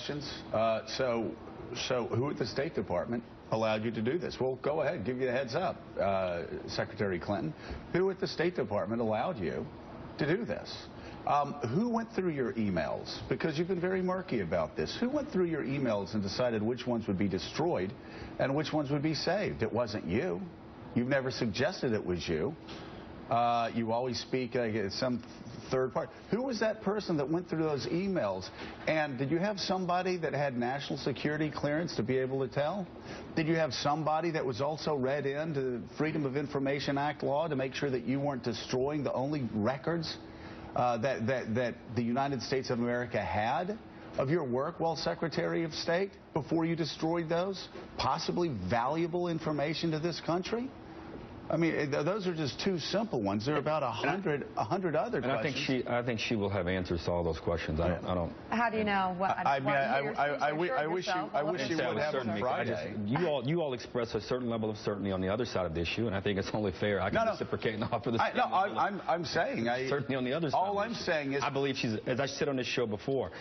questions. So who at the State Department allowed you to do this? Well, go ahead, give you the heads up, Secretary Clinton. Who at the State Department allowed you to do this? Who went through your emails? Because you've been very murky about this. Who went through your emails and decided which ones would be destroyed and which ones would be saved? It wasn't you. You've never suggested it was you. You always speak like it's some third party. Who was that person that went through those emails? And did you have somebody that had national security clearance to be able to tell? Did you have somebody that was also read into the Freedom of Information Act law to make sure that you weren't destroying the only records that the United States of America had of your work while Secretary of State before you destroyed those? Possibly valuable information to this country? I mean, those are just two simple ones. There are about 100 other questions. I think she will have answers to all those questions. I don't. How do you know? What, I wish you would have them Friday. You all express a certain level of certainty on the other side of the issue, and I think it's only fair. I can reciprocate and offer the same. No, I'm saying certainly on the other side. All I'm saying is I believe she's. As I said on this show before,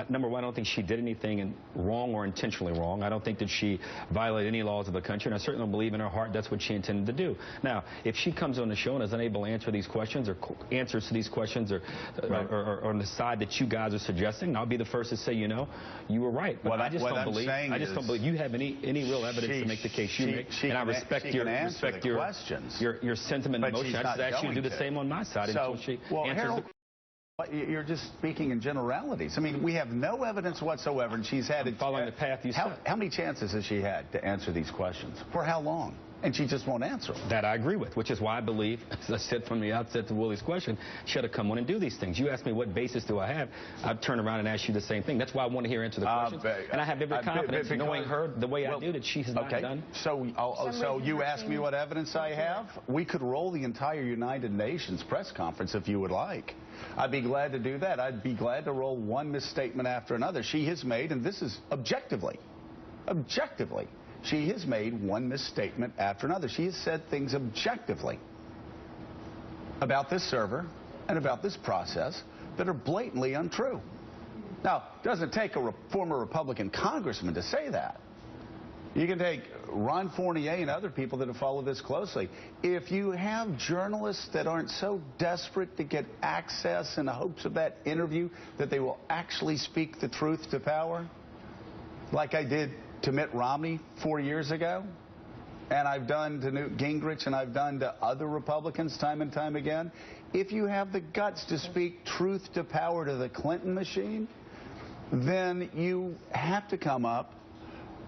number one, I don't think she did anything wrong or intentionally wrong. I don't think that she violated any laws of the country, and I certainly don't believe in her heart that's what she intended to do. Now, if she comes on the show and is unable to answer these questions or answers to these questions or on the side that you guys are suggesting, I'll be the first to say, you know, you were right. But I just don't believe you have any real evidence to make the case you make. And I respect your sentiment and emotion. I just ask you to do the same on my side until she answers the You're just speaking in generalities. I mean, we have no evidence whatsoever, and she's had following the path you said. How many chances has she had to answer these questions? For how long? And she just won't answer them. That I agree with, which is why I believe, as I said from the outset to Willie's question, she had to come on and do these things. You asked me what basis do I have, I'd turn around and ask you the same thing. That's why I want to hear answer the questions. And I have every confidence knowing her the way I do that she has not done. So you ask me what evidence I have? We could roll the entire United Nations press conference if you would like. I'd be glad to do that. I'd be glad to roll one misstatement after another. She has made, and this is objectively, she has made one misstatement after another. She has said things objectively about this server and about this process that are blatantly untrue. Now, it doesn't take a former Republican congressman to say that. You can take Ron Fournier and other people that have followed this closely. If you have journalists that aren't so desperate to get access in the hopes of that interview that they will actually speak the truth to power, like I did to Mitt Romney 4 years ago, and I've done to Newt Gingrich, and I've done to other Republicans time and time again, if you have the guts to speak truth to power to the Clinton machine, then you have to come up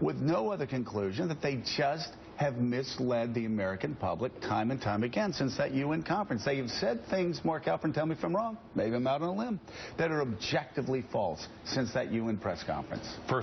with no other conclusion that they just have misled the American public time and time again since that UN conference. They have said things, Mark Halperin, tell me if I'm wrong, maybe I'm out on a limb, that are objectively false since that UN press conference.